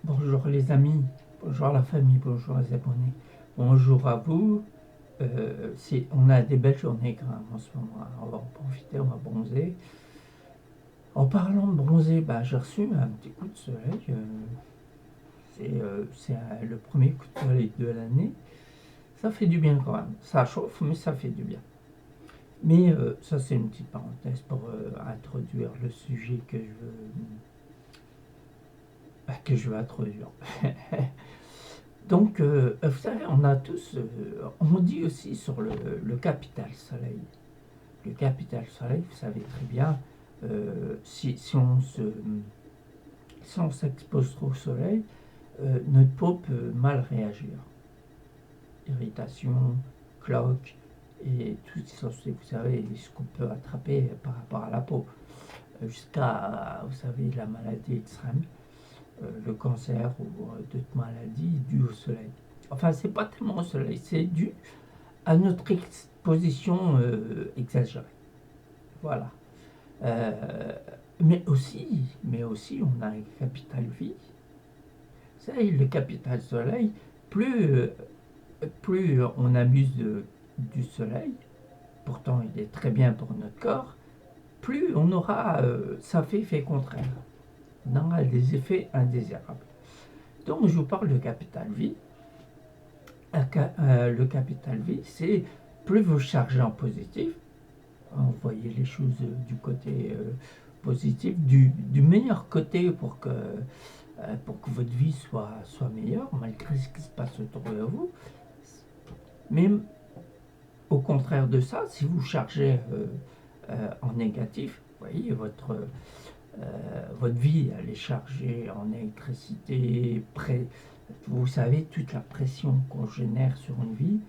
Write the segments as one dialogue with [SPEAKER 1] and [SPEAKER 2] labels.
[SPEAKER 1] Bonjour les amis, bonjour la famille, bonjour les abonnés, bonjour à vous. On a des belles journées quand même en ce moment, on va en profiter, on va bronzer. En parlant de bronzer, j'ai reçu un petit coup de soleil. C'est le premier coup de soleil de l'année. Ça fait du bien quand même, ça chauffe mais ça fait du bien. Mais ça c'est une petite parenthèse pour introduire le sujet que je veux introduire. Donc, vous savez, on a tous, on dit aussi sur le capital soleil. Le capital soleil, vous savez très bien, si on s'expose trop au soleil, notre peau peut mal réagir. Irritation, cloque et tout ça, vous savez, ce qu'on peut attraper par rapport à la peau. Jusqu'à, vous savez, la maladie extrême, le cancer ou d'autres maladies dues au soleil. Enfin, c'est pas tellement au soleil, c'est dû à notre exposition exagérée. Voilà. Euh, mais aussi, on a un capital vie. Vous savez, le capital soleil, plus on abuse du soleil, pourtant il est très bien pour notre corps, plus on aura, ça fait effet contraire. On aura des effets indésirables. Donc je vous parle de capital vie. Le capital vie, c'est plus vous chargez en positif, envoyer les choses du côté positif, du meilleur côté pour que votre vie soit meilleure, malgré ce qui se passe autour de vous. Mais au contraire de ça, si vous chargez en négatif, vous voyez, votre vie, elle est chargée en électricité, vous savez, toute la pression qu'on génère sur une vie,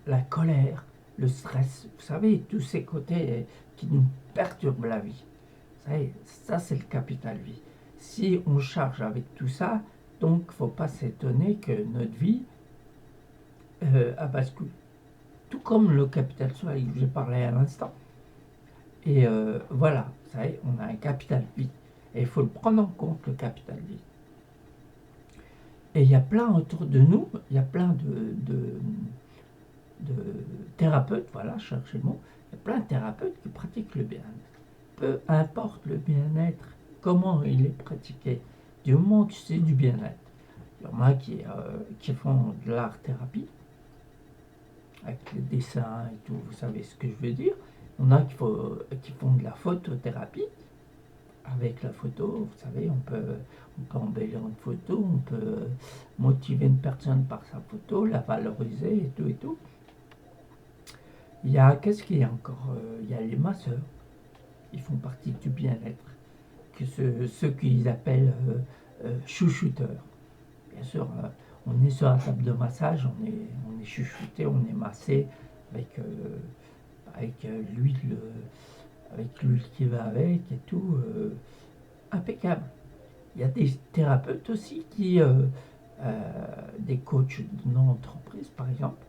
[SPEAKER 1] la colère, le stress, vous savez, tous ces côtés qui nous perturbent la vie. Vous savez, ça c'est le capital vie. Si on charge avec tout ça, donc il ne faut pas s'étonner que notre vie a basculé. Tout comme le capital soleil que j'ai parlé à l'instant. Et voilà, vous savez, on a un capital vie. Et il faut le prendre en compte, le capital vie. Et il y a plein autour de nous, il y a plein de thérapeutes, voilà, cherchez le mot, il y a plein de thérapeutes qui pratiquent le bien-être. Peu importe le bien-être, comment il est pratiqué, du moment que c'est du bien-être. Il y en a qui font de l'art-thérapie, avec les dessins et tout, vous savez ce que je veux dire. Il y en a qui font de la photothérapie, avec la photo, vous savez, on peut embellir une photo, on peut motiver une personne par sa photo, la valoriser et tout et tout. Qu'est-ce qu'il y a encore? Il y a les masseurs, ils font partie du bien-être, que ceux qu'ils appellent chouchouteurs. Bien sûr, on est sur la table de massage, on est chouchouté, on est massé avec, avec l'huile qui va avec et tout, impeccable. Il y a des thérapeutes aussi des coachs d'une entreprise par exemple,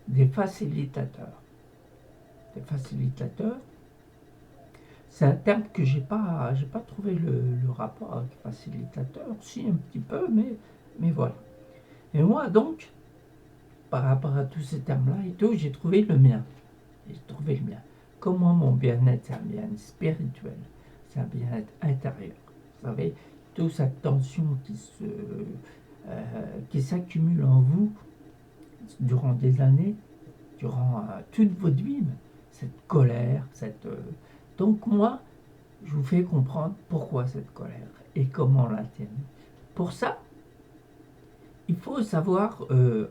[SPEAKER 1] des facilitateurs. Des facilitateurs, c'est un terme que j'ai pas trouvé le rapport avec facilitateur, si un petit peu, mais voilà. Et moi donc, par rapport à tous ces termes-là et tout, j'ai trouvé le mien. J'ai trouvé le mien. Comment mon bien-être, c'est un bien-être spirituel, c'est un bien-être intérieur. Vous savez, toute cette tension qui s'accumule en vous durant des années, durant toute votre vie, cette colère, donc moi, je vous fais comprendre pourquoi cette colère et comment l'atténuer. Pour ça, il faut savoir,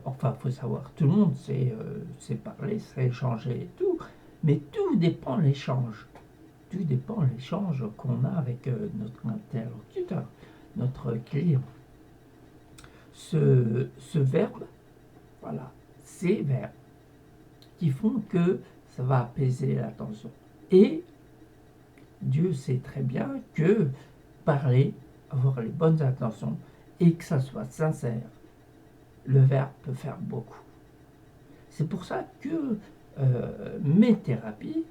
[SPEAKER 1] enfin, il faut savoir, tout le monde sait parler, sait échanger et tout, mais tout dépend de l'échange. Tout dépend de l'échange qu'on a avec notre interlocuteur, notre client. Ce verbe, voilà, ces verbes qui font que ça va apaiser la tension. Et Dieu sait très bien que parler, avoir les bonnes intentions et que ça soit sincère, le verbe peut faire beaucoup. C'est pour ça que mes thérapies,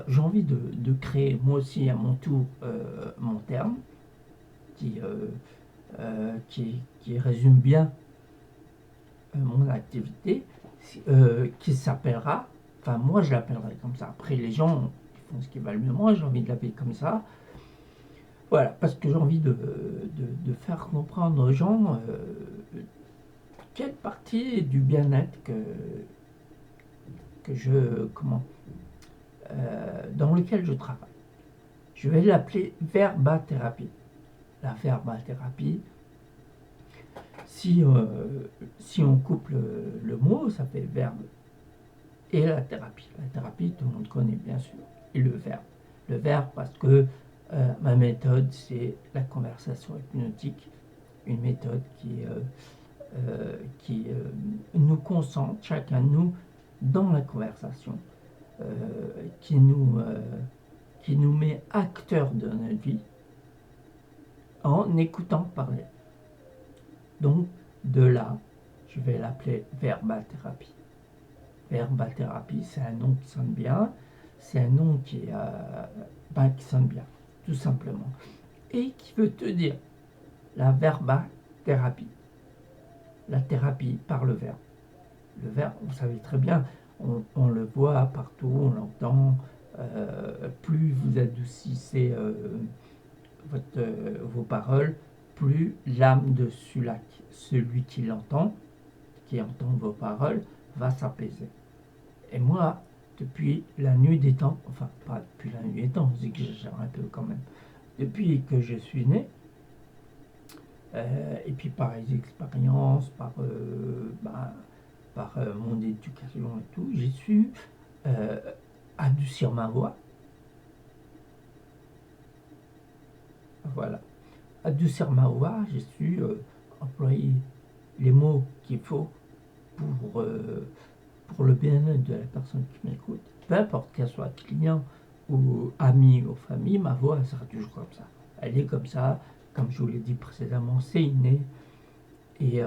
[SPEAKER 1] j'ai envie de créer moi aussi à mon tour mon terme qui, qui résume bien mon activité, qui s'appellera, enfin moi je l'appellerai comme ça, après les gens ils font ce qu'ils veulent, mais moi j'ai envie de l'appeler comme ça, voilà, parce que j'ai envie de faire comprendre aux gens quelle partie du bien-être que je, dans lequel je travaille. Je vais l'appeler verbathérapie. La verbathérapie, si on coupe le mot, ça fait verbe et la thérapie. La thérapie, tout le monde connaît bien sûr. Et le verbe. Le verbe parce que ma méthode, c'est la conversation hypnotique. Une méthode qui nous concentre, chacun de nous, dans la conversation. Qui nous met acteurs de notre vie en écoutant parler. Donc, de là, je vais l'appeler verbathérapie. Verbathérapie, c'est un nom qui sonne bien, c'est un nom qui sonne bien, tout simplement. Et qui veut te dire la verbathérapie, la thérapie par le verbe. Le verbe, vous savez très bien, on le voit partout, on l'entend. Plus vous adoucissez vos paroles, plus l'âme de celui qui entend vos paroles, va s'apaiser. Et moi, depuis la nuit des temps, enfin pas depuis la nuit des temps, j'exagère un peu quand même, depuis que je suis né, et puis par les expériences, par mon éducation et tout, j'ai su adoucir ma voix. Voilà. Adoucir ma voix, j'ai su employer les mots qu'il faut pour le bien-être de la personne qui m'écoute. Peu importe qu'elle soit client ou ami ou famille, ma voix elle sera toujours comme ça. Elle est comme ça, comme je vous l'ai dit précédemment, c'est inné. Et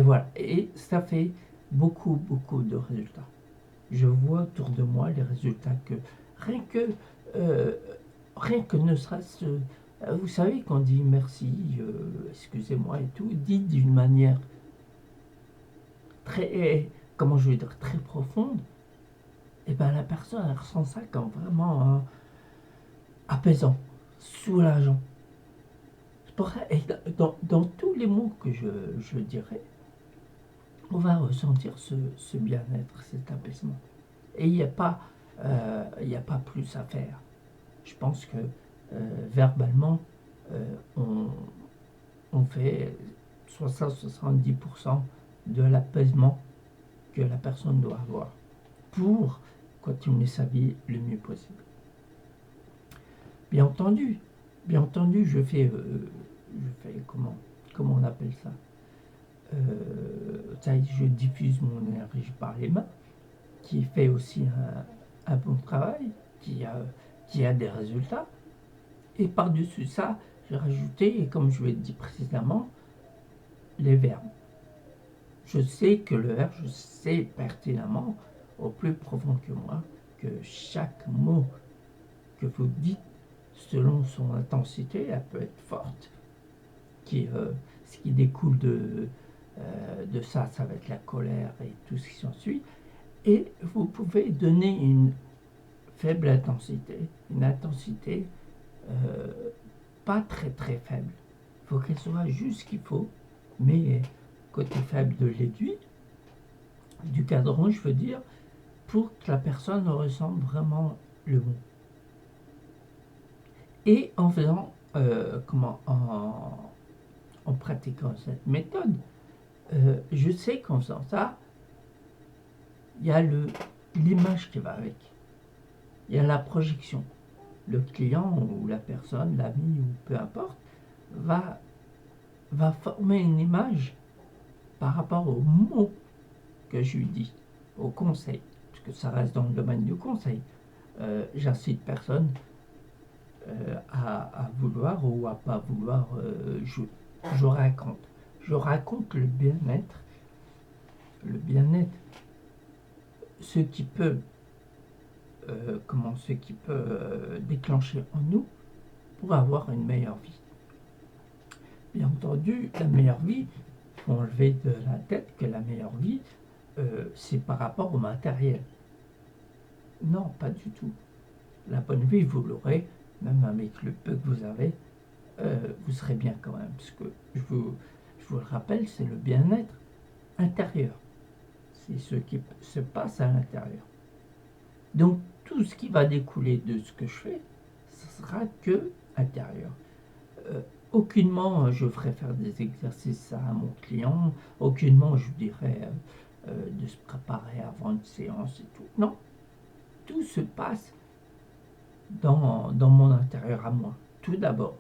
[SPEAKER 1] voilà. Et ça fait beaucoup, beaucoup de résultats. Je vois autour de moi les résultats que rien que ne serait-ce, vous savez, qu'on dit merci, excusez-moi et tout, dit d'une manière très, comment je vais dire, très profonde, et bien la personne elle ressent ça comme vraiment apaisant, soulageant. C'est pour ça, et dans tous les mots que je dirais, on va ressentir ce bien-être, cet apaisement. Et il n'y a pas plus à faire. Je pense que verbalement, on fait 60-70% de l'apaisement que la personne doit avoir pour continuer sa vie le mieux possible. Bien entendu, je fais comment on appelle ça, je diffuse mon énergie par les mains, qui fait aussi un bon travail, qui a des résultats. Et par-dessus ça, j'ai rajouté, et comme je l'ai dit précédemment, les verbes. Je sais que le verbe, je sais pertinemment, au plus profond que moi, que chaque mot que vous dites, selon son intensité, elle peut être forte. Ce qui découle de ça va être la colère et tout ce qui s'ensuit. Et vous pouvez donner une faible intensité, une intensité pas très très faible. Il faut qu'elle soit juste ce qu'il faut, mais côté faible de l'aiguille, du cadran, je veux dire, pour que la personne ressente vraiment le mot. Et en faisant, en pratiquant cette méthode, je sais qu'en faisant ça, il y a l'image qui va avec. Il y a la projection. Le client ou la personne, l'ami ou peu importe, va former une image par rapport aux mots que je lui dis, au conseil, parce que ça reste dans le domaine du conseil. J'incite personne à vouloir ou à pas vouloir jouer. Je raconte le bien-être, ce qui peut ce qui peut déclencher en nous pour avoir une meilleure vie. Bien entendu, la meilleure vie, il faut enlever de la tête que la meilleure vie, c'est par rapport au matériel. Non, pas du tout. La bonne vie, vous l'aurez, même avec le peu que vous avez, vous serez bien quand même. Parce que, je vous le rappelle, c'est le bien-être intérieur. C'est ce qui se passe à l'intérieur. Donc, tout ce qui va découler de ce que je fais, ce sera que intérieur. Aucunement je ferai faire des exercices à mon client, aucunement je dirais de se préparer avant une séance et tout. Non, tout se passe dans mon intérieur à moi. Tout d'abord,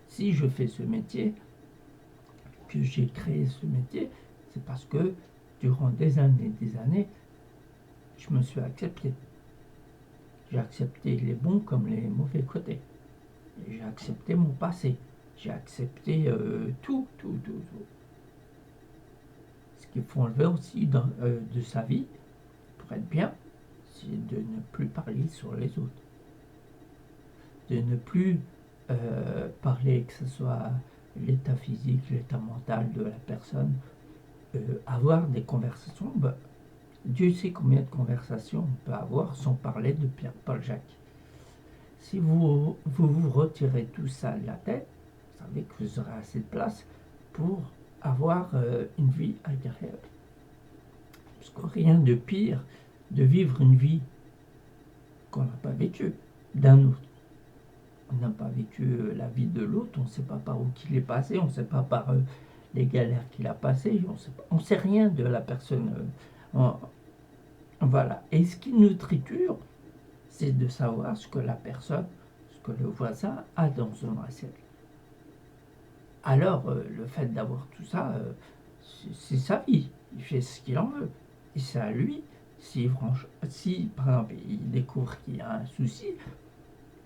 [SPEAKER 1] si je fais ce métier, que j'ai créé ce métier, c'est parce que durant des années, je me suis accepté. J'ai accepté les bons comme les mauvais côtés. J'ai accepté mon passé. J'ai accepté tout. Ce qu'il faut enlever aussi de sa vie, pour être bien, c'est de ne plus parler sur les autres. De ne plus parler, que ce soit l'état physique, l'état mental de la personne. Avoir des conversations, Dieu sait combien de conversations on peut avoir sans parler de Pierre-Paul Jacques. Si vous retirez tout ça de la tête, vous savez que vous aurez assez de place pour avoir une vie agréable. Parce que rien de pire de vivre une vie qu'on n'a pas vécue, d'un autre. On n'a pas vécu la vie de l'autre, on ne sait pas par où il est passé, on ne sait pas par les galères qu'il a passées, on ne sait rien de la personne. Voilà. Et ce qui nous triture, c'est de savoir ce que la personne, ce que le voisin a dans son assiette. Alors, le fait d'avoir tout ça, c'est sa vie. Il fait ce qu'il en veut. Et c'est à lui, si par exemple il découvre qu'il y a un souci,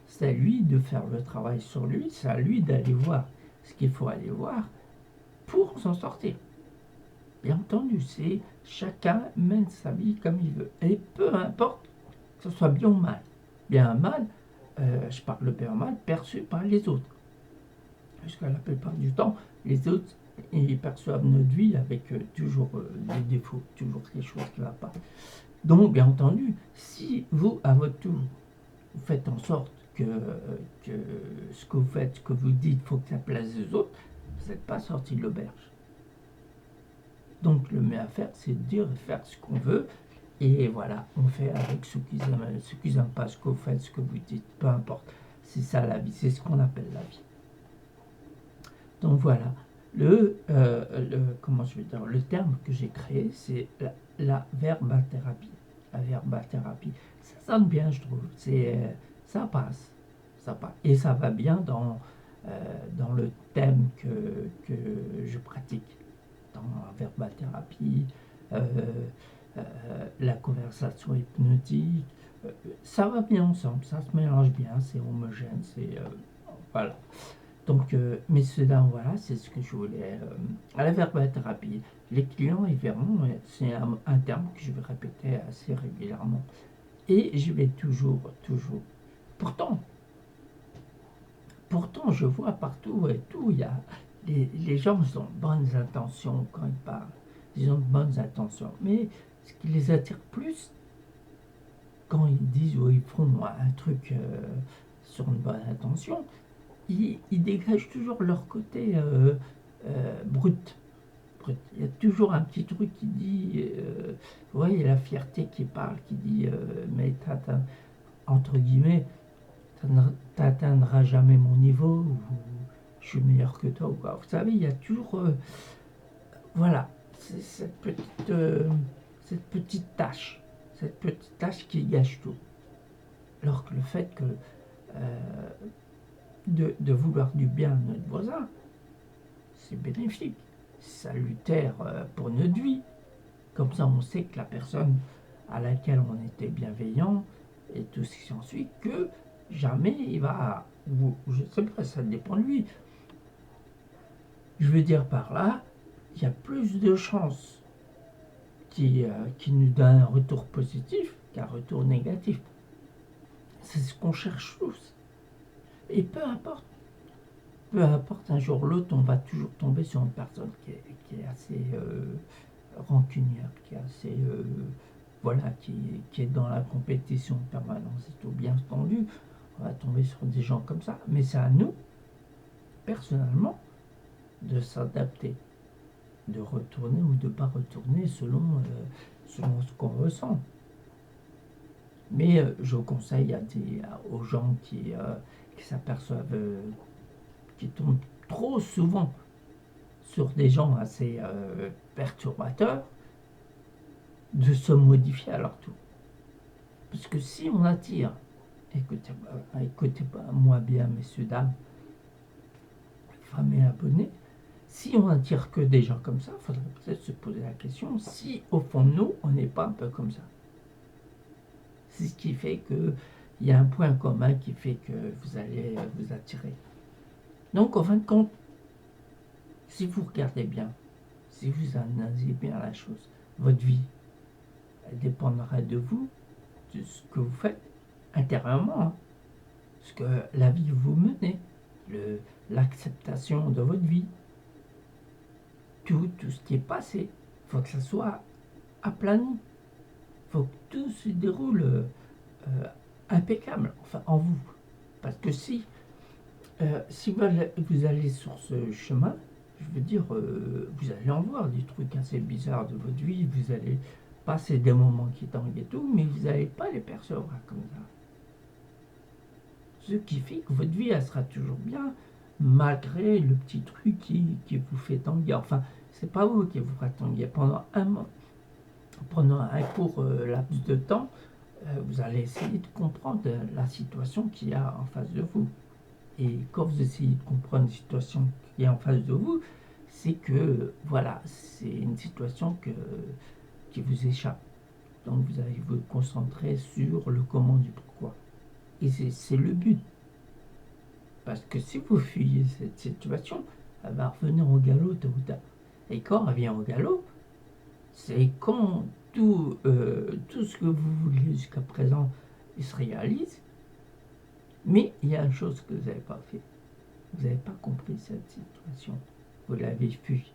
[SPEAKER 1] c'est à lui de faire le travail sur lui, c'est à lui d'aller voir ce qu'il faut aller voir pour s'en sortir. Bien entendu, c'est chacun mène sa vie comme il veut. Et peu importe que ce soit bien ou mal. Bien ou mal, je parle de bien ou mal, perçu par les autres. Parce que la plupart du temps, les autres, ils perçoivent notre vie avec toujours des défauts, toujours quelque chose qui ne va pas. Donc, bien entendu, si vous, à votre tour, vous faites en sorte que ce que vous faites, ce que vous dites, il faut que ça plaise aux autres, vous n'êtes pas sorti de l'auberge. Donc, le mieux à faire, c'est de dire et faire ce qu'on veut. Et voilà, on fait avec ceux qui n'aiment pas ce que vous faites, ce que vous dites, peu importe. C'est ça la vie, c'est ce qu'on appelle la vie. Donc voilà, le terme que j'ai créé, c'est la verbathérapie. La verbathérapie, ça sonne bien, je trouve. Ça passe. Et ça va bien dans le thème que je pratique. Dans la verbathérapie, la conversation hypnotique, ça va bien ensemble, ça se mélange bien, c'est homogène, voilà. Donc, messieurs, dames, voilà, c'est ce que je voulais. À la verbathérapie, les clients, ils verront, c'est un terme que je vais répéter assez régulièrement. Et je vais toujours. Pourtant, je vois partout et tout, il y a les gens ont de bonnes intentions quand ils parlent. Ils ont de bonnes intentions. Mais ce qui les attire plus, quand ils disent ou ils font un truc sur une bonne intention, ils dégagent toujours leur côté brut. Il y a toujours un petit truc qui dit, vous voyez, la fierté qui parle, qui dit, mais entre guillemets, t'atteindras jamais mon niveau, ou je suis meilleur que toi, ou quoi. Vous savez, il y a toujours, voilà, c'est cette petite tâche qui gâche tout. Alors que le fait que de vouloir du bien à notre voisin, c'est bénéfique, c'est salutaire pour notre vie. Comme ça, on sait que la personne à laquelle on était bienveillant et tout ce qui s'ensuit, que jamais il va, ou je sais pas, ça dépend de lui. Je veux dire par là, il y a plus de chances qu'il nous donne un retour positif qu'un retour négatif. C'est ce qu'on cherche tous. Et peu importe, un jour ou l'autre, on va toujours tomber sur une personne qui est assez rancunière, qui est assez, voilà, qui est dans la compétition permanente, c'est tout bien entendu. On va tomber sur des gens comme ça, mais c'est à nous, personnellement, de s'adapter, de retourner ou de ne pas retourner selon ce qu'on ressent. Mais je conseille aux gens qui s'aperçoivent, qui tombent trop souvent sur des gens assez perturbateurs, de se modifier à leur tour. Parce que si on attire, écoutez-moi bien, messieurs, dames, femmes et abonnés, si on attire que des gens comme ça, il faudrait peut-être se poser la question si au fond de nous, on n'est pas un peu comme ça. C'est ce qui fait qu'il y a un point commun qui fait que vous allez vous attirer. Donc, en fin de compte, si vous regardez bien, si vous analysez bien la chose, votre vie, elle dépendra de vous, de ce que vous faites intérieurement, hein, ce que la vie vous menez, l'acceptation de votre vie, tout ce qui est passé. Il faut que ça soit aplani. Il faut que tout se déroule impeccable, enfin en vous. Parce que si vous allez sur ce chemin, je veux dire, vous allez en voir des trucs assez bizarres de votre vie, vous allez passer des moments qui tanguent et tout, mais vous n'allez pas les percevoir comme ça. Ce qui fait que votre vie, elle sera toujours bien, malgré le petit truc qui vous fait tanguer. Enfin, c'est pas vous qui vous fera tanguer. Pendant un court laps de temps, vous allez essayer de comprendre la situation qu'il y a en face de vous. Et quand vous essayez de comprendre la situation qui est en face de vous, c'est que, voilà, c'est une situation qui vous échappe. Donc vous allez vous concentrer sur le comment du pourquoi. Et c'est le but. Parce que si vous fuyez cette situation, elle va revenir au galop tôt ou tard. Et quand elle vient au galop, c'est quand tout ce que vous vouliez jusqu'à présent, il se réalise. Mais il y a une chose que vous n'avez pas fait. Vous n'avez pas compris cette situation. Vous l'avez fui.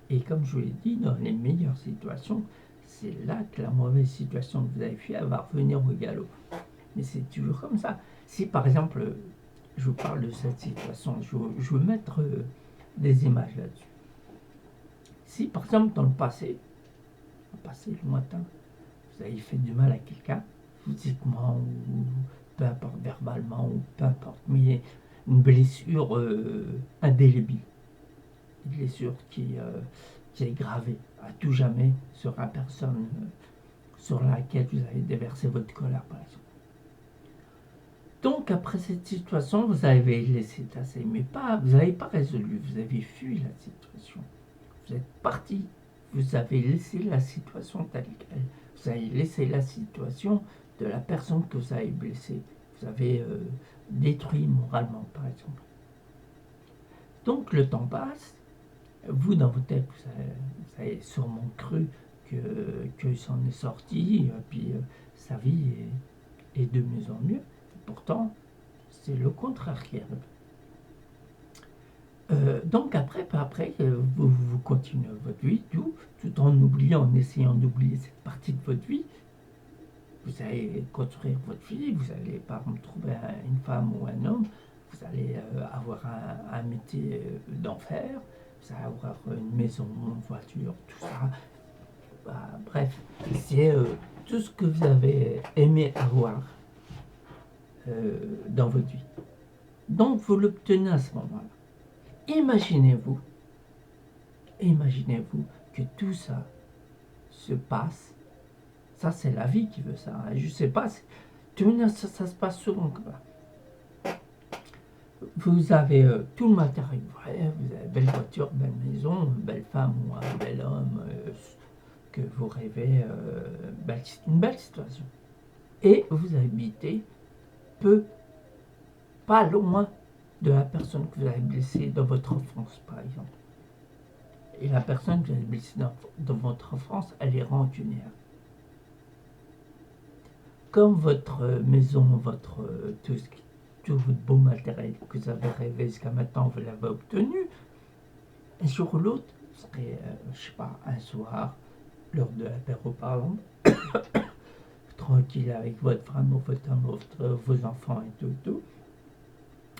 [SPEAKER 1] Et comme je vous l'ai dit, dans les meilleures situations, c'est là que la mauvaise situation que vous avez fui, elle va revenir au galop. Mais c'est toujours comme ça. Si par exemple, je vous parle de cette situation, je veux mettre des images là-dessus. Si par exemple dans le passé lointain, vous avez fait du mal à quelqu'un, physiquement ou peu importe verbalement ou peu importe, mais une blessure indélébile, une blessure qui est gravée à tout jamais sur la personne sur laquelle vous avez déversé votre colère par exemple. Donc après cette situation, vous avez laissé tasser, mais vous n'avez pas résolu, vous avez fui la situation. Vous êtes parti, vous avez laissé la situation telle qu'elle. Vous avez laissé la situation de la personne que vous avez blessée. Vous avez détruit moralement, par exemple. Donc le temps passe, vous dans votre tête, vous avez sûrement cru que s'en est sorti, puis sa vie est de mieux en mieux. Pourtant, c'est le contraire qui arrive. Donc après, vous continuez votre vie, tout en oubliant, en essayant d'oublier cette partie de votre vie. Vous allez construire votre vie, vous allez par exemple trouver une femme ou un homme, vous allez avoir un métier d'enfer, vous allez avoir une maison, une voiture, tout ça. Bref, c'est tout ce que vous avez aimé avoir dans votre vie. Donc vous l'obtenez à ce moment-là. Imaginez-vous que tout ça se passe. Ça, c'est la vie qui veut ça. Hein. Je ne sais pas. Ça se passe souvent comme ça. Vous avez tout le matériel. Ouais, vous avez belle voiture, belle maison, belle femme ou un bel homme que vous rêvez. Une belle situation. Et vous habitez pas loin de la personne que vous avez blessée dans votre enfance, par exemple. Et la personne que vous avez blessée dans votre enfance, elle est rancunière. comme votre maison, tout votre beau matériel que vous avez rêvé jusqu'à maintenant, vous l'avez obtenu, un jour ou l'autre, ce serait, je sais pas, un soir, lors de l'apéro par exemple, tranquille avec votre femme ou votre homme, vos enfants et tout,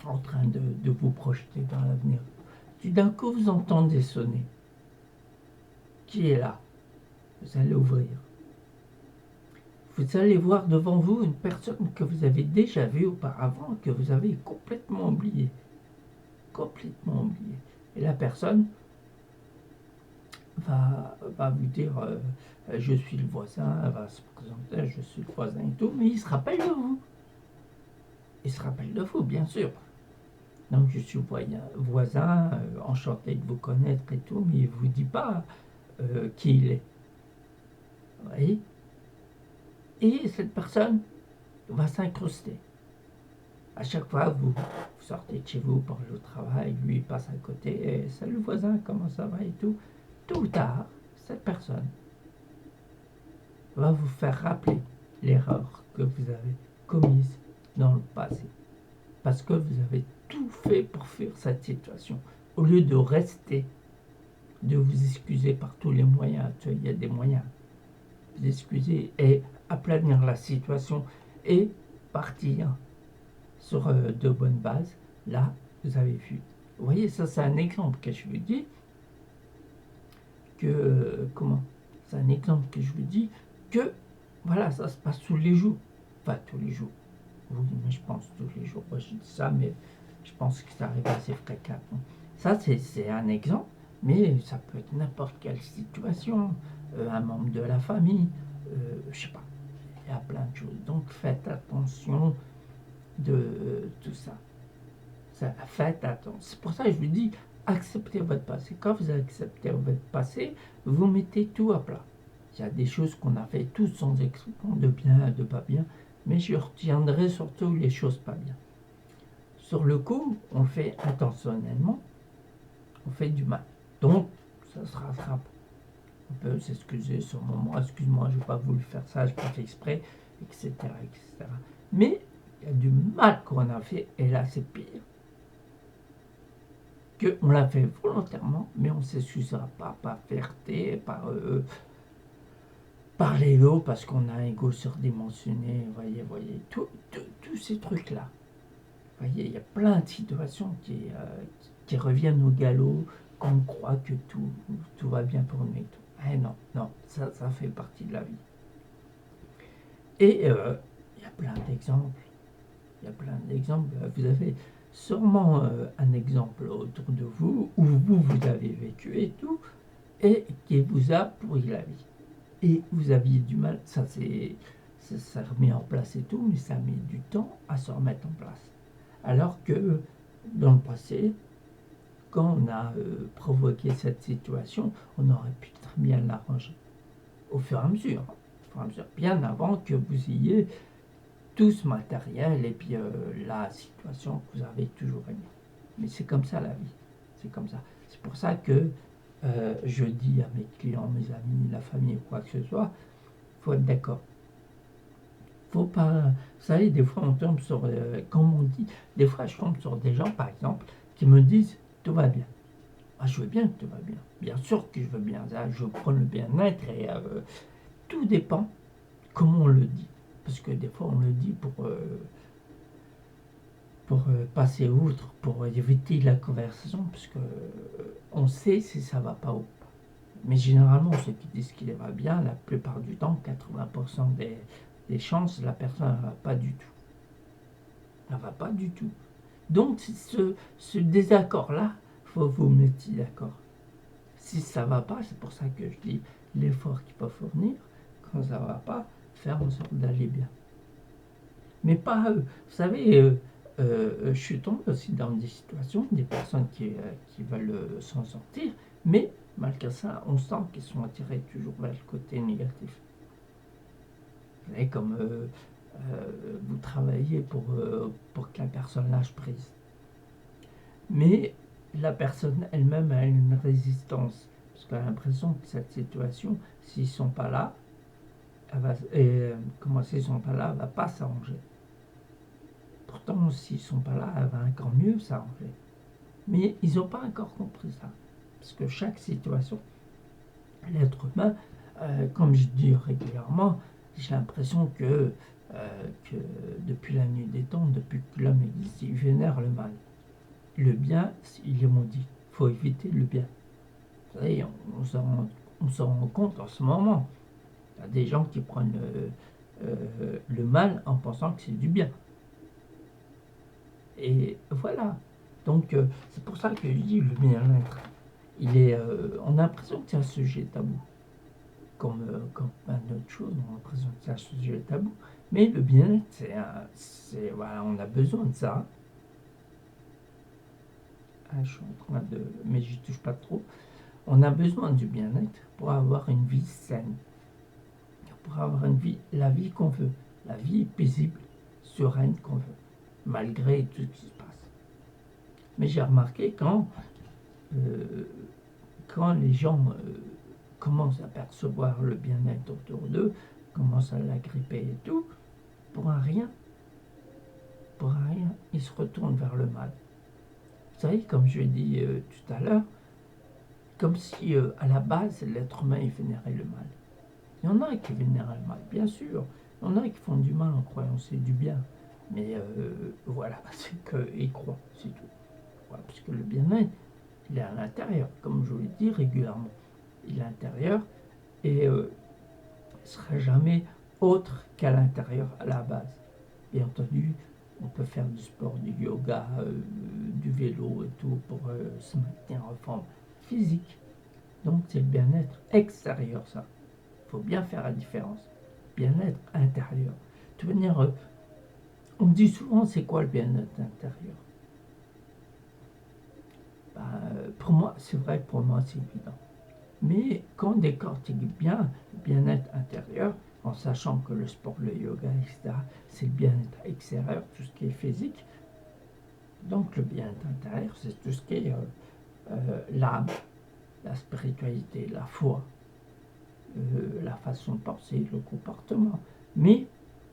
[SPEAKER 1] en train de vous projeter dans l'avenir. Tout d'un coup, vous entendez sonner. Qui est là? Vous allez ouvrir. Vous allez voir devant vous une personne que vous avez déjà vue auparavant, que vous avez complètement oubliée. Complètement oubliée. Et la personne va vous dire je suis le voisin, elle va se présenter, je suis le voisin et tout, mais il se rappelle de vous. Il se rappelle de vous, bien sûr. Donc je suis voisin, enchanté de vous connaître et tout, mais il ne vous dit pas qui il est. Vous voyez? Et cette personne va s'incruster. À chaque fois, vous sortez de chez vous pour aller au travail, lui il passe à côté, et salut voisin, comment ça va et tout. Tôt ou tard, cette personne va vous faire rappeler l'erreur que vous avez commise dans le passé. Parce que vous avez tout fait pour fuir cette situation. Au lieu de rester, de vous excuser par tous les moyens, il y a des moyens, vous excuser et aplanir la situation et partir sur de bonnes bases, là, vous avez vu. Vous voyez, ça c'est un exemple que je vous dis, c'est un exemple que je vous dis, que, voilà, ça se passe tous les jours. Enfin, tous les jours. Oui, mais je pense tous les jours. Moi, je dis ça, mais je pense que ça arrive assez fréquemment. Ça, c'est un exemple, mais ça peut être n'importe quelle situation. Un membre de la famille, je sais pas. Il y a plein de choses. Donc, faites attention de tout ça. Faites attention. C'est pour ça que je vous dis, acceptez votre passé. Quand vous acceptez votre passé, vous mettez tout à plat. Il y a des choses qu'on a fait tous sans exception, de bien, de pas bien, mais je retiendrai surtout les choses pas bien. Sur le coup, on fait intentionnellement, on fait du mal. Donc, ça se rattrape. On peut s'excuser sur le moment, excuse-moi, je n'ai pas voulu faire ça, je n'ai pas fait exprès, etc., etc. Mais il y a du mal qu'on a fait, et là c'est pire. Qu'on l'a fait volontairement, mais on ne s'excusera pas par fierté, par l'ego, parce qu'on a un ego surdimensionné, voyez, tous ces trucs-là. Voyez, il y a plein de situations qui reviennent au galop, qu'on croit que tout va bien pour nous et tout. Eh non, ça fait partie de la vie. Et il y a plein d'exemples. Vous avez sûrement un exemple autour de vous, où vous avez vécu et tout, et qui vous a pourri la vie. Et vous aviez du mal, ça remet en place et tout, mais ça met du temps à se remettre en place. Alors que dans le passé, quand on a provoqué cette situation, on aurait pu très bien l'arranger. Au fur et à mesure, bien avant que vous ayez tout ce matériel et puis la situation que vous avez toujours aimée. Mais c'est comme ça la vie, c'est comme ça. C'est pour ça que je dis à mes clients, mes amis, la famille ou quoi que ce soit, il faut être d'accord. Faut pas, vous savez, des fois on tombe sur, comme on dit, des fois je tombe sur des gens par exemple qui me disent tout va bien. Ah, je veux bien que tout va bien. Bien sûr que je veux bien. Là, je prends le bien-être et tout dépend comment on le dit. Parce que des fois on le dit pour passer outre, pour éviter la conversation, parce que on sait si ça va pas ou pas. Mais généralement, ceux qui disent qu'il va bien, la plupart du temps, 80% des chances, la personne ne va pas du tout. Elle va pas du tout. Donc, ce désaccord-là, il faut vous mettre d'accord. Si ça va pas, c'est pour ça que je dis l'effort qu'il faut fournir. Quand ça va pas, faire en sorte d'aller bien. Mais pas, vous savez, je suis tombé aussi dans des situations, des personnes qui veulent s'en sortir, mais malgré ça, on sent qu'ils sont attirés toujours vers le côté négatif. Vous savez, comme vous travaillez pour que la personne lâche prise. Mais la personne elle-même a une résistance, parce qu'elle a l'impression que cette situation, s'ils ne sont pas là, comment s'ils sont pas là, elle va pas s'arranger. Pourtant, s'ils sont pas là, elle va encore mieux s'arranger. Mais ils n'ont pas encore compris ça. Parce que chaque situation, l'être humain, comme je dis régulièrement, j'ai l'impression que depuis la nuit des temps, depuis que l'homme existe, il vénère le mal. Le bien, il est maudit. Il faut éviter le bien. Vous savez, on s'en rend compte en ce moment. Il y a des gens qui prennent le mal en pensant que c'est du bien. Et voilà. Donc, c'est pour ça que je dis le bien-être. On a l'impression que c'est un sujet tabou. Comme un autre chose, on a l'impression que c'est un sujet tabou. Mais le bien-être, voilà, on a besoin de ça. Ah, je suis en train de... Mais je touche pas trop. On a besoin du bien-être pour avoir une vie saine. Pour avoir la vie qu'on veut. La vie paisible, sereine qu'on veut. Malgré tout ce qui se passe. Mais j'ai remarqué quand les gens commencent à percevoir le bien-être autour d'eux, commencent à l'agripper et tout, pour un rien, ils se retournent vers le mal. Vous savez, comme je l'ai dit tout à l'heure, comme si à la base l'être humain il vénérait le mal. Il y en a qui vénèrent le mal, bien sûr. Il y en a qui font du mal en croyant que c'est du bien. Mais voilà, c'est qu'ils croient, c'est tout. Voilà, parce que le bien-être, il est à l'intérieur, comme je vous l'ai dit régulièrement. Il est à l'intérieur et ne sera jamais autre qu'à l'intérieur, à la base. Bien entendu, on peut faire du sport, du yoga, du vélo et tout pour se maintenir en forme physique. Donc c'est le bien-être extérieur, ça. Il faut bien faire la différence. Bien-être intérieur. De toute manière, on me dit souvent c'est quoi le bien-être intérieur. Pour moi, c'est vrai, pour moi c'est évident. Mais quand on décortique bien le bien-être intérieur, en sachant que le sport, le yoga, etc., c'est le bien-être extérieur, tout ce qui est physique. Donc le bien-être intérieur, c'est tout ce qui est l'âme, la spiritualité, la foi, la façon de penser, le comportement. Mais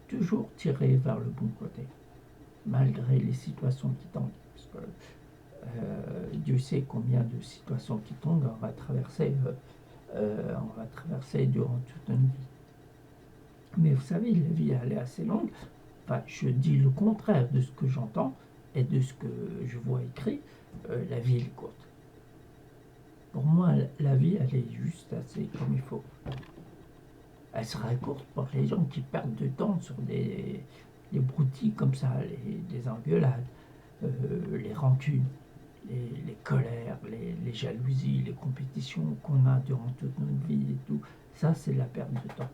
[SPEAKER 1] toujours tiré vers le bon côté, malgré les situations qui tombent. Parce que Dieu sait combien de situations qui tombent on va traverser durant toute une vie. Mais vous savez, la vie elle est assez longue. Enfin, je dis le contraire de ce que j'entends et de ce que je vois écrit. La vie elle est courte. Pour moi, la vie elle est juste assez comme il faut. Elle sera courte pour les gens qui perdent du temps sur des broutilles comme ça, des engueulades, les rancunes, les colères, les jalousies, les compétitions qu'on a durant toute notre vie et tout. Ça, c'est la perte de temps.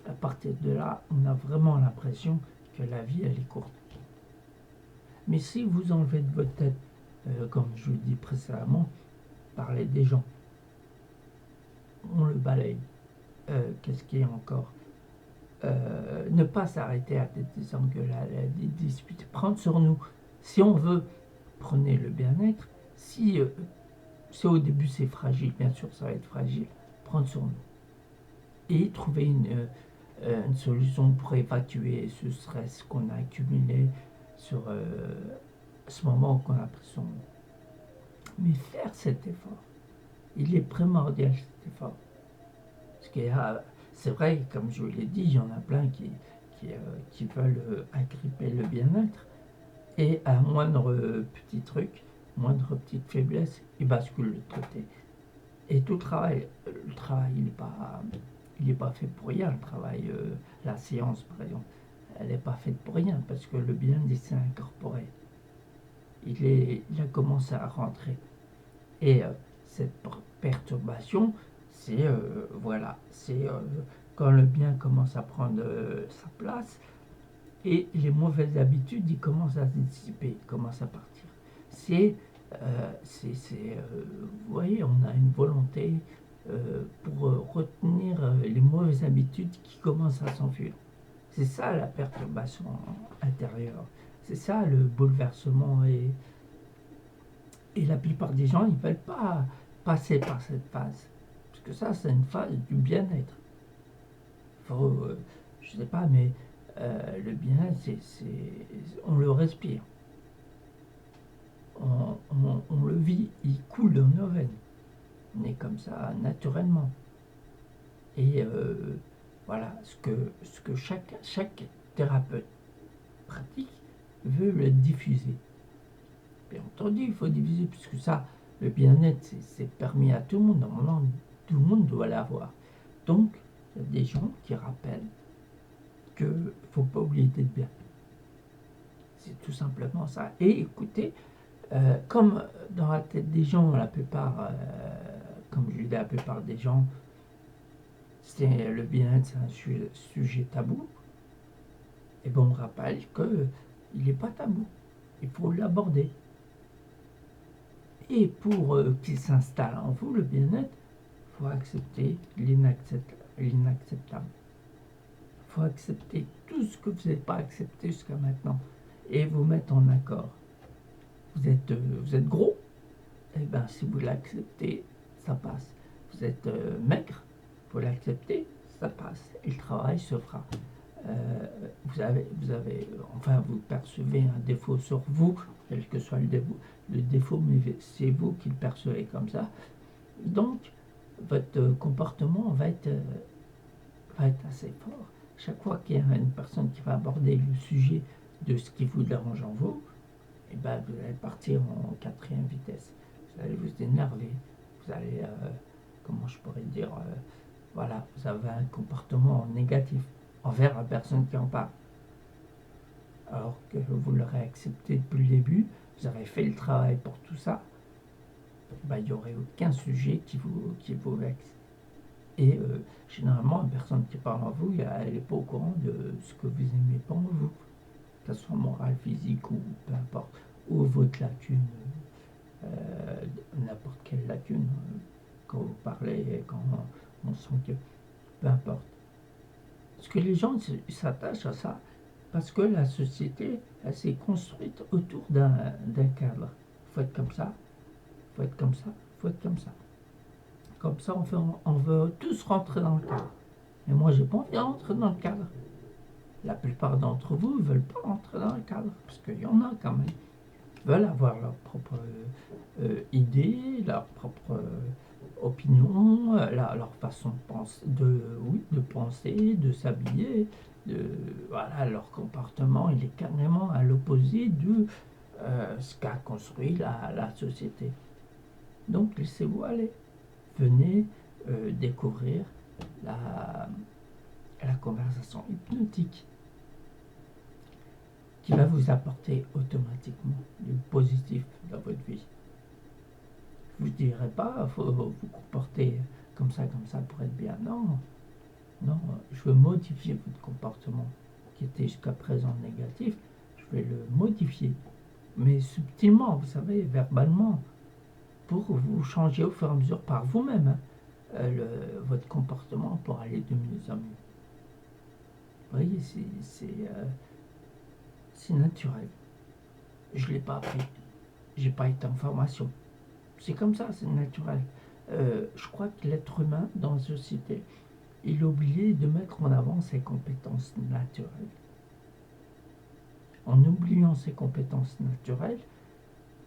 [SPEAKER 1] À partir de là, on a vraiment l'impression que la vie, elle est courte. Mais si vous enlevez de votre tête, comme je vous dis précédemment, parler des gens, on le balaye. Qu'est-ce qu'il y a encore ne pas s'arrêter à des engueulades, à des disputes, prendre sur nous. Si on veut, prenez le bien-être. Si au début c'est fragile, bien sûr ça va être fragile, prendre sur nous. Et trouver une solution pour évacuer ce stress qu'on a accumulé sur ce moment qu'on a pris sur nous. Mais faire cet effort, il est primordial cet effort. Parce qu'il y a, c'est vrai, comme je vous l'ai dit, il y en a plein qui veulent agripper le bien-être et à moindre petit truc, moindre petite faiblesse, ils basculent de côté. Et tout le travail, il n'est pas fait pour rien, le travail, la séance par exemple, elle n'est pas faite pour rien parce que le bien-être s'est incorporé. Il a commencé à rentrer. Et cette perturbation, c'est quand le bien commence à prendre sa place et les mauvaises habitudes, ils commencent à se dissiper, ils commencent à partir. Vous voyez, on a une volonté pour retenir les mauvaises habitudes qui commencent à s'enfuir. C'est ça la perturbation intérieure. C'est ça le bouleversement et la plupart des gens, ils ne veulent pas passer par cette phase. Parce que ça, c'est une phase du bien-être. Il faut, je sais pas, mais le bien-être, on le respire, on le vit, il coule dans nos veines. On est comme ça naturellement. Et voilà, ce que chaque thérapeute pratique veut le diffuser. Bien entendu, il faut diffuser, puisque ça, le bien-être, c'est permis à tout le monde. Normalement, tout le monde doit l'avoir. Donc, il y a des gens qui rappellent qu'il ne faut pas oublier d'être bien. C'est tout simplement ça. Et écoutez, comme dans la tête des gens, la plupart, comme je l'ai dit, la plupart des gens, c'est le bien-être, c'est un sujet tabou. Et bon, on me rappelle qu'il n'est pas tabou. Il faut l'aborder. Et pour qu'il s'installe en vous, le bien-être, il faut accepter l'inacceptable. Il faut accepter tout ce que vous n'avez pas accepté jusqu'à maintenant et vous mettre en accord. Vous êtes gros, et bien si vous l'acceptez, ça passe. Vous êtes maigre, il faut l'accepter, ça passe. Et le travail se fera. Vous percevez un défaut sur vous, quel que soit le défaut, mais c'est vous qui le percevez comme ça. Donc, votre comportement va être assez fort. Chaque fois qu'il y a une personne qui va aborder le sujet de ce qui vous dérange en vous, et ben vous allez partir en quatrième vitesse. Vous allez vous énerver. Vous allez, comment je pourrais dire, voilà, vous avez un comportement négatif envers la personne qui en parle. Alors que vous l'aurez accepté depuis le début, vous avez fait le travail pour tout ça, ben, il n'y aurait aucun sujet qui vous vexe. Et généralement, une personne qui parle en vous, elle n'est pas au courant de ce que vous aimez pas en vous, que ce soit moral, physique ou peu importe, ou votre lacune, n'importe quelle lacune, quand vous parlez, quand on sent que, peu importe. Parce que les gens s'attachent à ça, parce que la société, elle s'est construite autour d'un cadre. Il faut être comme ça, il faut être comme ça, il faut être comme ça. Comme ça, on veut tous rentrer dans le cadre. Et moi, j'ai pas envie de rentrer dans le cadre. La plupart d'entre vous ne veulent pas rentrer dans le cadre, parce qu'il y en a quand même. Ils veulent avoir leur propre idée, leur propre opinion, leur façon de penser, de s'habiller. Voilà, leur comportement, il est carrément à l'opposé de ce qu'a construit la société. Donc, laissez-vous aller. Venez découvrir la conversation hypnotique qui va vous apporter automatiquement du positif dans votre vie. Je ne vous dirai pas, il faut vous comporter comme ça pour être bien. Non, non, je veux modifier votre comportement qui était jusqu'à présent négatif. Je vais le modifier, mais subtilement, vous savez, verbalement, pour vous changer au fur et à mesure par vous-même. Hein. Votre comportement pour aller de mieux en mieux. Vous voyez, c'est naturel. Je ne l'ai pas appris. J'ai pas été en formation. C'est comme ça, c'est naturel. Je crois que l'être humain, dans la société, il a oublié de mettre en avant ses compétences naturelles. En oubliant ses compétences naturelles,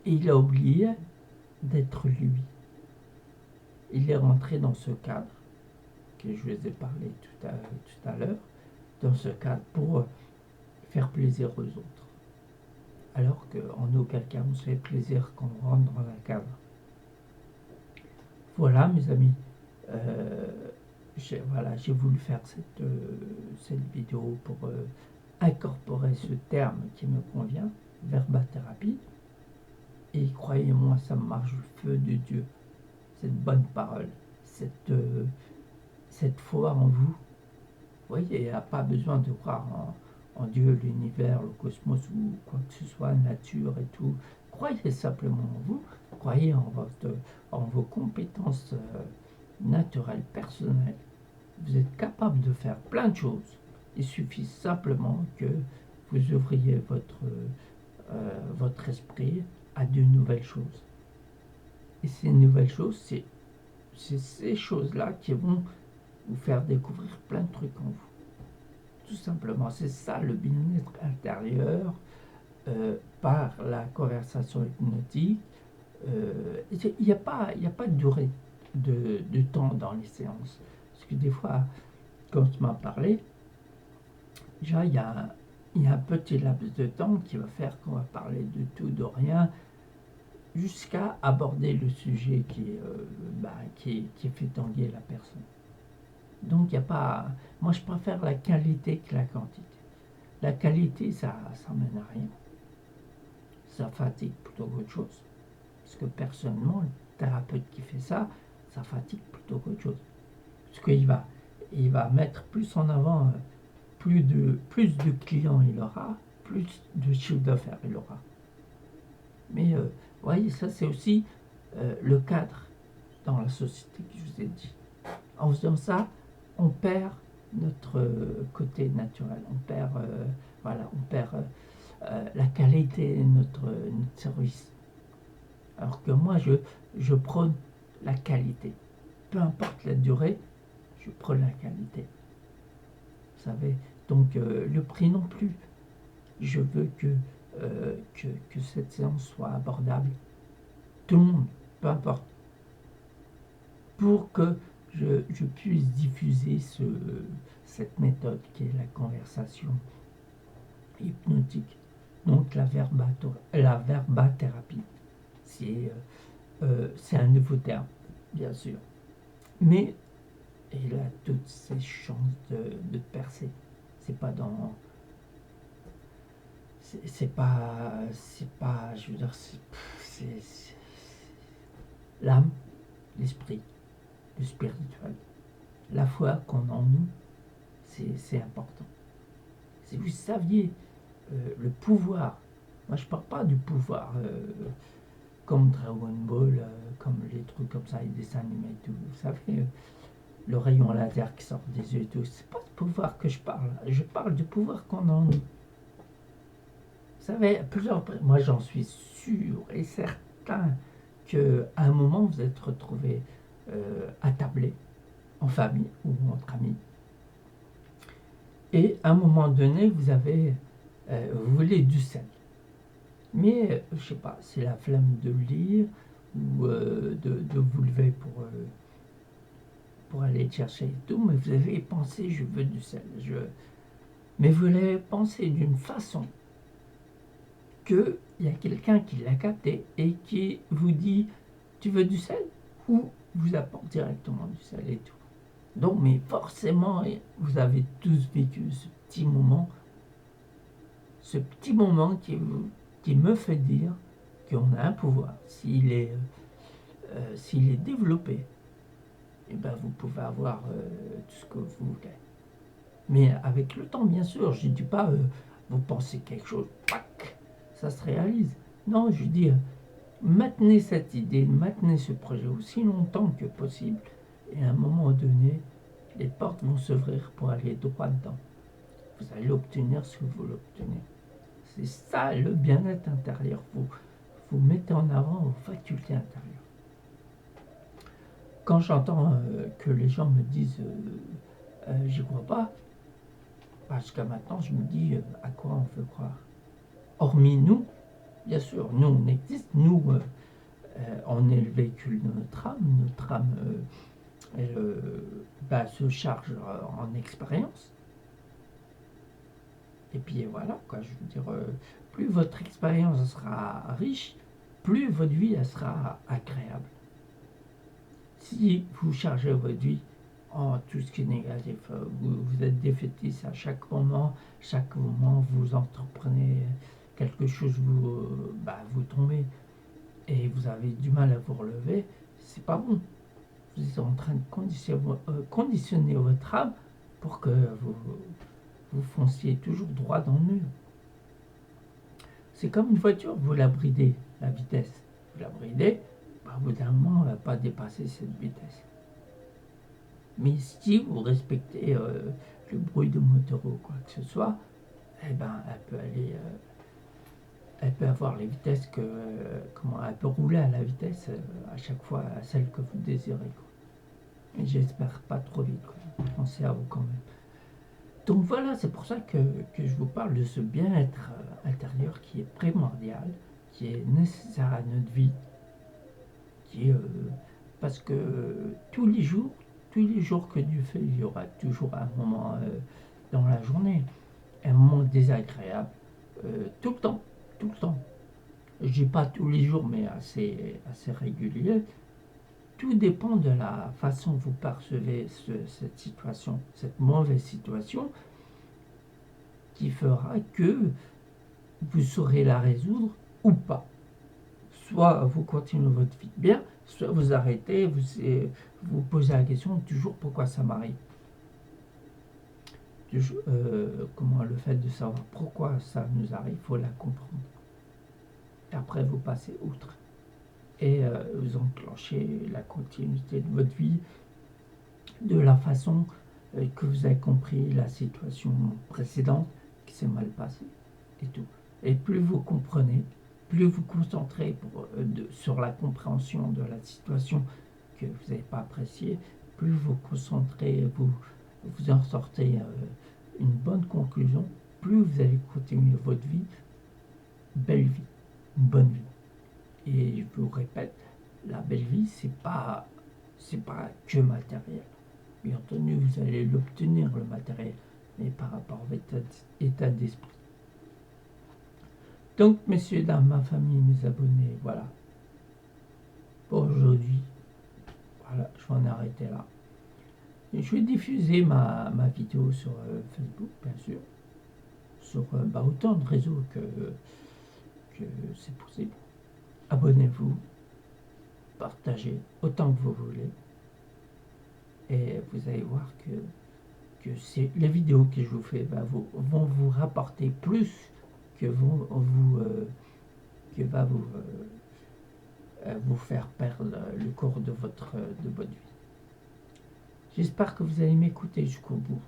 [SPEAKER 1] il a oublié d'être lui. Il est rentré dans ce cadre que je vous ai parlé tout à l'heure, dans ce cadre pour faire plaisir aux autres. Alors qu'en aucun cas on se fait plaisir quand on rentre dans un cadre. Voilà mes amis, j'ai voulu faire cette vidéo pour incorporer ce terme qui me convient, verbathérapie. Et croyez-moi, ça marche du feu de Dieu. Cette bonne parole, cette foi en vous. Vous voyez, il n'y a pas besoin de croire en Dieu, l'univers, le cosmos ou quoi que ce soit, nature et tout. Croyez simplement en vous, croyez en vos compétences naturelles, personnelles. Vous êtes capable de faire plein de choses. Il suffit simplement que vous ouvriez votre esprit à de nouvelles choses. Et ces nouvelles choses, c'est ces choses-là qui vont vous faire découvrir plein de trucs en vous. tout simplement. C'est ça le bien-être intérieur par la conversation hypnotique. Il n'y a pas de durée de temps dans les séances. Parce que des fois, quand tu m'as parlé, déjà il y a un petit laps de temps qui va faire qu'on va parler de tout, de rien, jusqu'à aborder le sujet qui fait tanguer la personne. Donc il n'y a pas... Moi je préfère la qualité que la quantité. La qualité, ça mène à rien. Ça fatigue plutôt qu'autre chose. Parce que personnellement, le thérapeute qui fait ça, ça fatigue plutôt qu'autre chose. Parce il va mettre plus en avant, plus de clients il aura, plus de chiffre d'affaires il aura. Mais vous voyez, ça c'est aussi le cadre dans la société que je vous ai dit. En faisant ça, on perd notre côté naturel, on perd, la qualité de notre service. Alors que moi, je prône la qualité. Peu importe la durée, je prône la qualité. Vous savez, donc le prix non plus. Je veux que cette séance soit abordable. Tout le monde, peu importe. Pour que je puisse diffuser cette méthode qui est la conversation hypnotique. Donc la verbathérapie. C'est un nouveau terme, bien sûr. Mais il a toutes ses chances de percer. C'est pas dans... C'est pas... Je veux dire, c'est l'âme, l'esprit, le spirituel. La foi qu'on a en nous, c'est important. Si vous saviez le pouvoir, moi je parle pas du pouvoir comme Dragon Ball, comme les trucs comme ça, les dessins animés et tout, vous savez, le rayon laser qui sort des yeux et tout, c'est pas de pouvoir que je parle du pouvoir qu'on a en nous. Vous savez, moi j'en suis sûr et certain qu'à un moment vous êtes retrouvés attablés en famille ou entre amis, et à un moment donné vous voulez du sel. Mais, je sais pas, c'est la flemme de lire ou de vous lever pour aller chercher et tout, mais vous avez pensé, je veux du sel. Mais vous l'avez pensé d'une façon qu'il y a quelqu'un qui l'a capté et qui vous dit, tu veux du sel? Ou vous apporte directement du sel et tout. Donc, mais forcément, vous avez tous vécu ce petit moment qui me fait dire qu'on a un pouvoir. S'il est développé, et ben vous pouvez avoir tout ce que vous voulez. Mais avec le temps, bien sûr, je ne dis pas vous pensez quelque chose, pac, ça se réalise. Non, je dis maintenez cette idée, maintenez ce projet aussi longtemps que possible, et à un moment donné, les portes vont s'ouvrir pour aller droit dedans. Vous allez obtenir ce que vous voulez obtenir. C'est ça le bien-être intérieur. Vous mettez en avant vos facultés intérieures. Quand j'entends que les gens me disent j'y crois pas, parce que maintenant je me dis à quoi on veut croire. Hormis nous, bien sûr, nous on existe, nous on est le véhicule de notre âme elle se charge en expérience. Et puis voilà, quoi, je veux dire, plus votre expérience sera riche, plus votre vie elle sera agréable. Si vous chargez votre vie en tout ce qui est négatif, vous êtes défaitiste à chaque moment vous entreprenez quelque chose, vous tombez et vous avez du mal à vous relever, c'est pas bon. Vous êtes en train de conditionner votre âme pour que vous fonciez toujours droit dans le mur. C'est comme une voiture, vous la bridez, la vitesse. Vous la bridez, au bout d'un moment, elle ne va pas dépasser cette vitesse. Mais si vous respectez le bruit de moteur ou quoi que ce soit, eh ben, elle peut avoir les vitesses elle peut rouler à la vitesse à chaque fois à celle que vous désirez. Mais j'espère pas trop vite. Pensez à vous quand même. Donc voilà, c'est pour ça que je vous parle de ce bien-être intérieur qui est primordial, qui est nécessaire à notre vie, qui est, parce que tous les jours que Dieu fait, il y aura toujours un moment dans la journée, un moment désagréable, tout le temps. Je dis pas tous les jours, mais assez régulier. Tout dépend de la façon dont vous percevez cette situation, cette mauvaise situation, qui fera que vous saurez la résoudre ou pas. Soit vous continuez votre vie bien, soit vous arrêtez, vous posez la question toujours pourquoi ça m'arrive. Comment le fait de savoir pourquoi ça nous arrive, il faut la comprendre. Et après vous passez outre. Et vous enclenchez la continuité de votre vie de la façon que vous avez compris la situation précédente qui s'est mal passée et tout. Et plus vous comprenez, plus vous concentrez sur la compréhension de la situation que vous n'avez pas appréciée, plus vous concentrez, vous en sortez une bonne conclusion, plus vous allez continuer votre vie, belle vie, une bonne vie. Et je vous répète, la belle vie, c'est pas que matériel. Bien entendu, vous allez l'obtenir, le matériel, mais par rapport à votre état d'esprit. Donc, messieurs, dames, ma famille, mes abonnés, voilà. Pour aujourd'hui, voilà, je vais en arrêter là. Et je vais diffuser ma vidéo sur Facebook, bien sûr, sur autant de réseaux que c'est possible. Abonnez-vous, partagez autant que vous voulez. Et vous allez voir que les vidéos que je vous fais vont vous rapporter plus que va vous faire perdre le cours de votre vie. J'espère que vous allez m'écouter jusqu'au bout,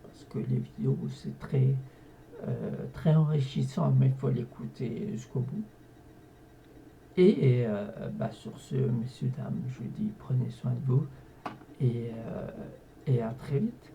[SPEAKER 1] parce que les vidéos c'est très enrichissant, mais il faut l'écouter jusqu'au bout. Et sur ce, messieurs, dames, je vous dis prenez soin de vous et à très vite.